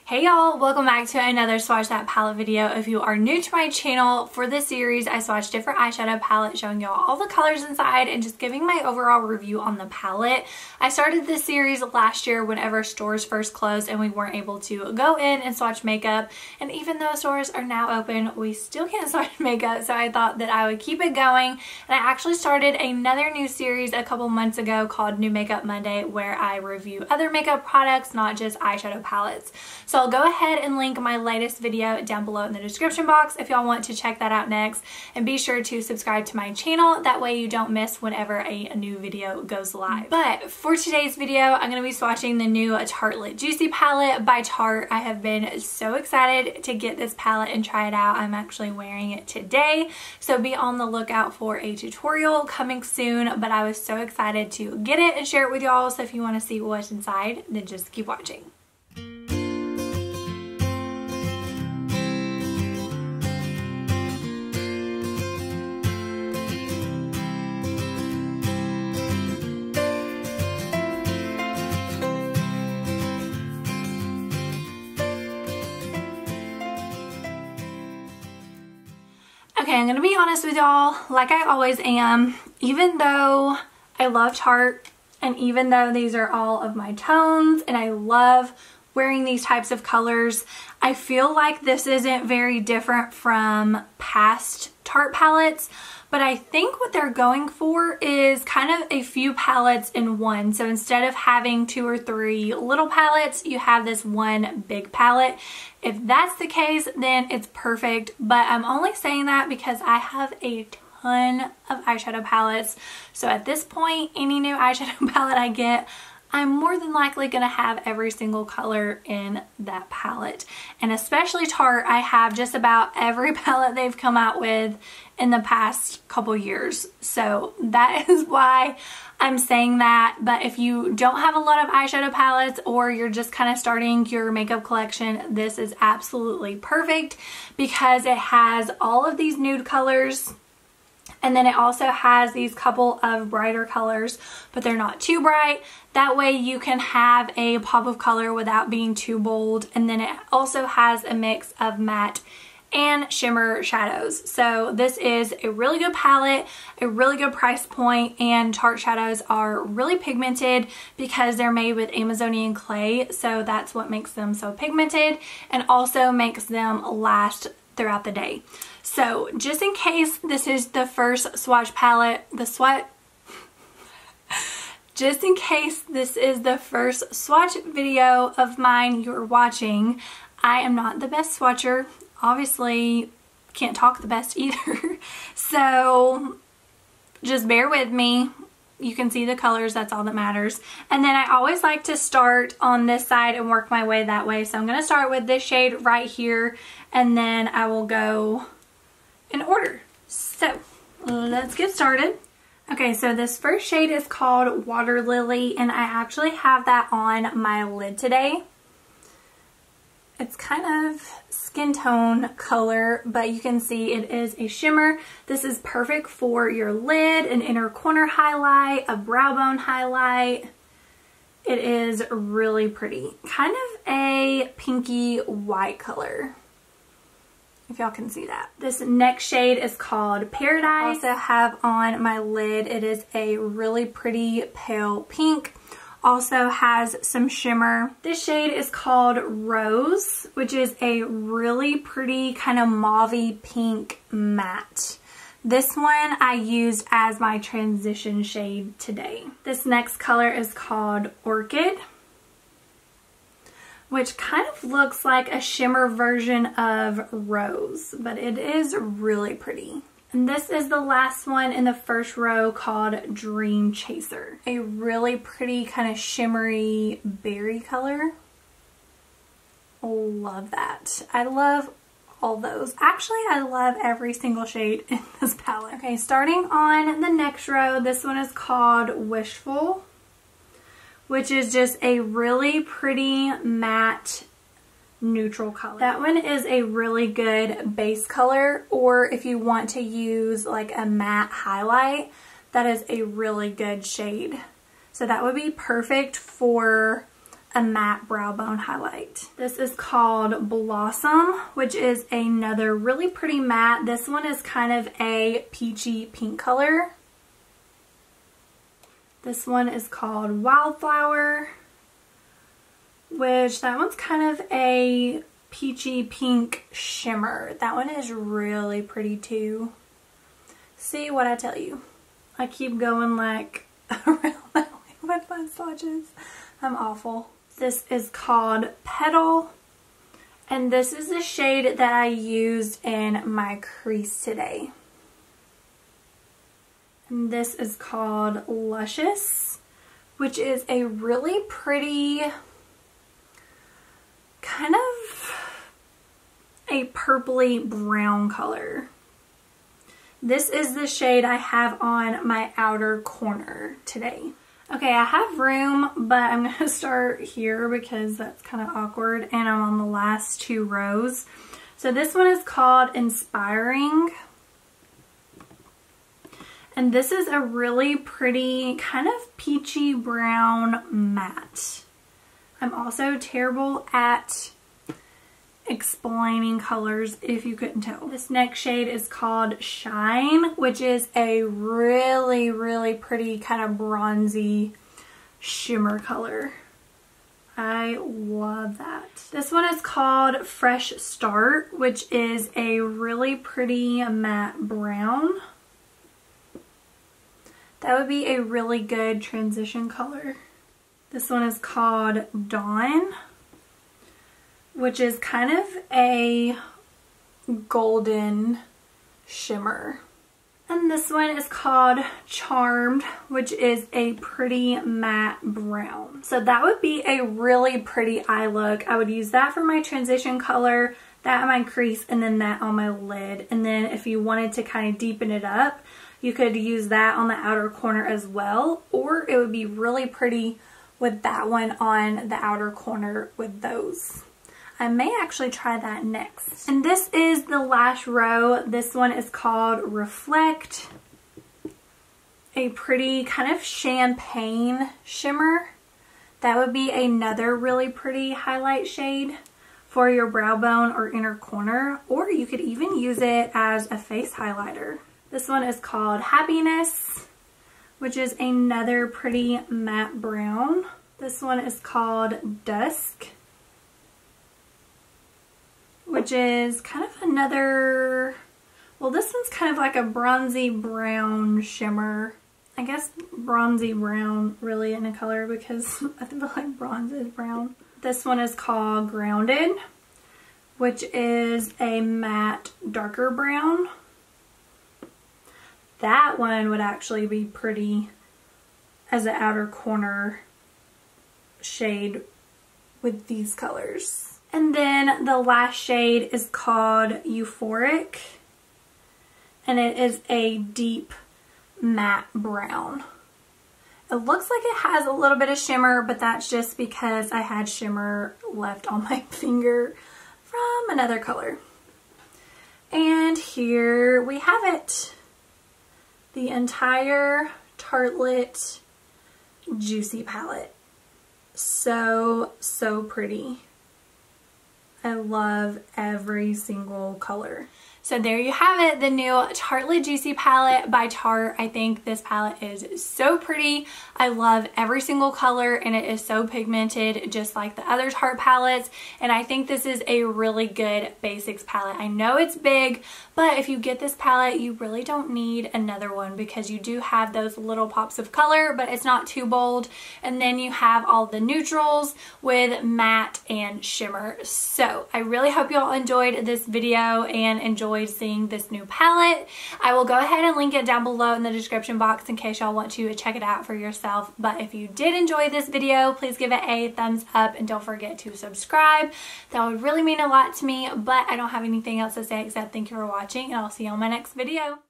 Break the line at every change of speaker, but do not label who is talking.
Hey y'all, welcome back to another Swatch That Palette video. If you are new to my channel, for this series I swatch different eyeshadow palettes, showing y'all all the colors inside and just giving my overall review on the palette. I started this series last year whenever stores first closed and we weren't able to go in and swatch makeup, and even though stores are now open, we still can't swatch makeup, so I thought that I would keep it going. And I actually started another new series a couple months ago called New Makeup Monday, where I review other makeup products, not just eyeshadow palettes. So I'll go ahead and link my latest video down below in the description box if y'all want to check that out next, and be sure to subscribe to my channel, that way you don't miss whenever a new video goes live. But for today's video, I'm going to be swatching the new Tartelette Juicy palette by Tarte. I have been so excited to get this palette and try it out. I'm actually wearing it today, so be on the lookout for a tutorial coming soon, but I was so excited to get it and share it with y'all, so if you want to see what's inside, then just keep watching. Okay, I'm gonna be honest with y'all, like I always am. Even though I love Tarte, and even though these are all of my tones, and I love wearing these types of colors, I feel like this isn't very different from past Tarte palettes. But I think what they're going for is kind of a few palettes in one. So instead of having 2 or 3 little palettes, you have this one big palette. If that's the case, then it's perfect. But I'm only saying that because I have a ton of eyeshadow palettes. So at this point, any new eyeshadow palette I get, I'm more than likely going to have every single color in that palette. And especially Tarte, I have just about every palette they've come out with in the past couple years. So that is why I'm saying that. But if you don't have a lot of eyeshadow palettes, or you're just kind of starting your makeup collection, this is absolutely perfect because it has all of these nude colors. And then it also has these couple of brighter colors, but they're not too bright. That way you can have a pop of color without being too bold. And then it also has a mix of matte and shimmer shadows. So this is a really good palette, a really good price point, and Tarte shadows are really pigmented because they're made with Amazonian clay. So that's what makes them so pigmented, and also makes them last throughout the day. So just in case this is the first swatch palette, just in case this is the first swatch video of mine you're watching, I am not the best swatcher. Obviously, can't talk the best either. So just bear with me. You can see the colors, that's all that matters. And then I always like to start on this side and work my way that way. So I'm going to start with this shade right here, and then I will go in order. So let's get started. Okay, so this first shade is called Water Lily, and I actually have that on my lid today. It's kind of skin tone color, but you can see it is a shimmer. This is perfect for your lid, an inner corner highlight, a brow bone highlight. It is really pretty. Kind of a pinky white color, if y'all can see that. This next shade is called Paradise. I also have on my lid, it is a really pretty pale pink. Also has some shimmer. This shade is called Rose, which is a really pretty kind of mauvey pink matte. This one I used as my transition shade today. This next color is called Orchid, which kind of looks like a shimmer version of Rose, but it is really pretty. And this is the last one in the first row, called Dream Chaser. A really pretty kind of shimmery berry color. Love that. I love all those. Actually, I love every single shade in this palette. Okay, starting on the next row, this one is called Wishful, which is just a really pretty matte neutral color. That one is a really good base color, or if you want to use like a matte highlight, that is a really good shade. So that would be perfect for a matte brow bone highlight. This is called Blossom, which is another really pretty matte. This one is kind of a peachy pink color. This one is called Wildflower, which that one's kind of a peachy pink shimmer. That one is really pretty too. See what I tell you. I keep going like around my way with my swatches. I'm awful. This is called Petal, and this is the shade that I used in my crease today. And this is called Luscious, which is a really pretty kind of a purpley brown color. This is the shade I have on my outer corner today. Okay, I have room, but I'm going to start here because that's kind of awkward, and I'm on the last 2 rows. So this one is called Inspiring, and this is a really pretty kind of peachy brown matte. I'm also terrible at explaining colors if you couldn't tell. This next shade is called Shine, which is a really, really pretty kind of bronzy shimmer color. I love that. This one is called Fresh Start, which is a really pretty matte brown. That would be a really good transition color. This one is called Dawn, which is kind of a golden shimmer. And this one is called Charmed, which is a pretty matte brown. So that would be a really pretty eye look. I would use that for my transition color, that on my crease, and then that on my lid. And then if you wanted to kind of deepen it up, you could use that on the outer corner as well, or it would be really pretty with that one on the outer corner with those. I may actually try that next. And this is the last row. This one is called Reflect. A pretty kind of champagne shimmer. That would be another really pretty highlight shade for your brow bone or inner corner, or you could even use it as a face highlighter. This one is called Happiness, which is another pretty matte brown. This one is called Dusk, which is kind of another, well, this one's kind of like a bronzy brown shimmer. I guess bronzy brown really in a color because I feel like bronze is brown. This one is called Grounded, which is a matte darker brown. That one would actually be pretty as an outer corner shade with these colors. And then the last shade is called Euphoric, and it is a deep matte brown. It looks like it has a little bit of shimmer, but that's just because I had shimmer left on my finger from another color. And here we have it. The entire Tartelette Juicy palette. So pretty. I love every single color. So there you have it, the new Tartelette Juicy palette by Tarte. I think this palette is so pretty. I love every single color, and it is so pigmented just like the other Tarte palettes, and I think this is a really good basics palette. I know it's big, but if you get this palette, you really don't need another one because you do have those little pops of color, but it's not too bold, and then you have all the neutrals with matte and shimmer. So I really hope you all enjoyed this video and enjoyed seeing this new palette. I will go ahead and link it down below in the description box in case y'all want to check it out for yourself. But if you did enjoy this video, please give it a thumbs up and don't forget to subscribe. That would really mean a lot to me, but I don't have anything else to say except thank you for watching, and I'll see you on my next video.